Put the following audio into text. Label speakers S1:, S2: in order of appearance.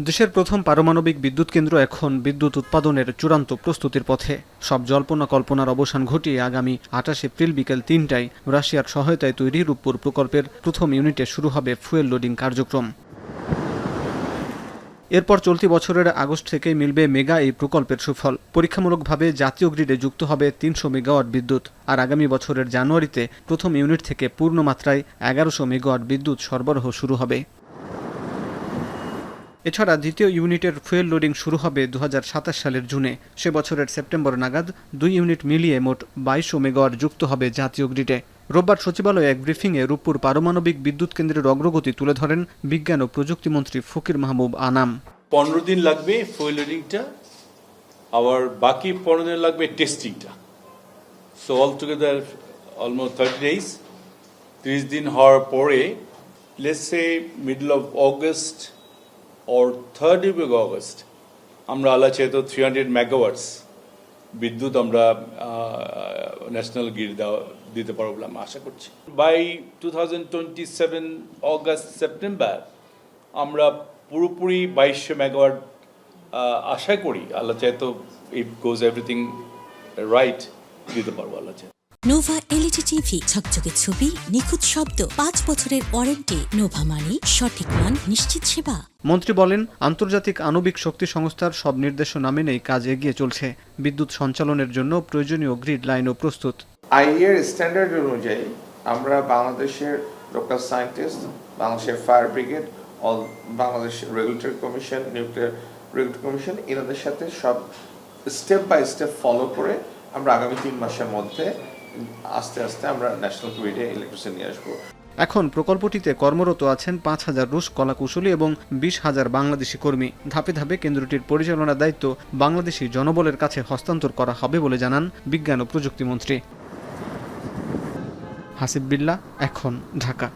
S1: দেশের প্রথম পারমাণবিক বিদ্যুৎ কেন্দ্র এখন বিদ্যুৎ উৎপাদনের চূড়ান্ত প্রস্তুতির পথে। সব জল্পনা কল্পনার অবসান ঘটিয়ে আগামী ২৮ এপ্রিল বিকেল ৩টায় রাশিয়ার সহায়তায় তৈরি রূপপুর প্রকল্পের প্রথম ইউনিটে শুরু হবে ফুয়েল লোডিং কার্যক্রম। এরপর চলতি বছরের আগস্ট থেকেই মিলবে মেগা এই প্রকল্পের সুফল। পরীক্ষামূলকভাবে জাতীয় গ্রিডে যুক্ত হবে ৩০০ মেগাওয়াট বিদ্যুৎ। আর আগামী বছরের জানুয়ারিতে প্রথম ইউনিট থেকে পূর্ণমাত্রায় ১১০০ মেগাওয়াট বিদ্যুৎ সরবরাহ শুরু হবে। এছাড়া দ্বিতীয় ইউনিটের ফুয়েল লোডিং শুরু হবে ২০২৭ সালের জুনে। সে বছরের সেপ্টেম্বর নাগাদ ২ ইউনিট মিলিয়ে মোট ২২০০ মেগাওয়াট যুক্ত হবে জাতীয় গ্রিডে। রোববার সচিবালয়ে এক ব্রিফিংয়ে রূপপুর পারমাণবিক বিদ্যুৎ কেন্দ্রের অগ্রগতি তুলে ধরেন বিজ্ঞান ও প্রযুক্তিমন্ত্রী ফকির মাহবুব আনাম।
S2: ১৫ দিন লাগবে ফুয়েল লোডিংটা, আবার বাকি ১৫ দিন লাগবে টেস্টিংটা। So all together almost 30 days। ৩০ দিন হওয়ার পরে let's say middle of August or 3rd week of August আমরা আল্লাহ চাইতো 300 মেগাওয়াটস বিদ্যুৎ আমরা ন্যাশনাল গ্রিড দিতে পারবো বলে আমরা আশা করছি। বাই 2027 অগস্ট সেপ্টেম্বর আমরা পুরোপুরি ২২০০ মেগাওয়াট আশা করি, আল্লাহ চাইতো ইফ গোজ এভরিথিং রাইট দিতে পারবো আল্লাহ চাইতো।
S3: নোভা এলইডি টিভি, ঝকঝকে ছবি, নিখুঁত শব্দ, ৫ বছরের ওয়ারেন্টি। নোভা মানি সঠিক মান, নিশ্চিত সেবা।
S1: মন্ত্রী বলেন, আন্তর্জাতিক আণবিক শক্তি সংস্থার সব নির্দেশনা মেনেই কাজ এগিয়ে চলছে। বিদ্যুৎ সঞ্চালনের জন্য প্রয়োজনীয় গ্রিড লাইনও প্রস্তুত।
S4: আইএর স্ট্যান্ডার্ড অনুযায়ী আমরা বাংলাদেশের লোকাল সায়েন্টিস্ট, বাংলাদেশের fire brigade, all Bangladesh regulatory commission, nuclear regulatory commission, এনাদের সাথে সব স্টেপ বাই স্টেপ ফলো করে আমরা আগামী ৩ মাসের মধ্যে আস্তে আস্তে আমরা ন্যাশনাল গ্রিডে ইলেকট্রিসিটি নিয়ে আসবো।
S1: এখন প্রকল্পটিতে কর্মরত আছেন ৫,০০০ রুশ কলাকুশলী এবং ২০,০০০ বাংলাদেশি কর্মী। ধাপে ধাপে কেন্দ্রটির পরিচালনার দায়িত্ব বাংলাদেশি জনবলের কাছে হস্তান্তর করা হবে বলে জানান বিজ্ঞান ও প্রযুক্তিমন্ত্রী। হাসিব বিল্লাহ, এখন, ঢাকা।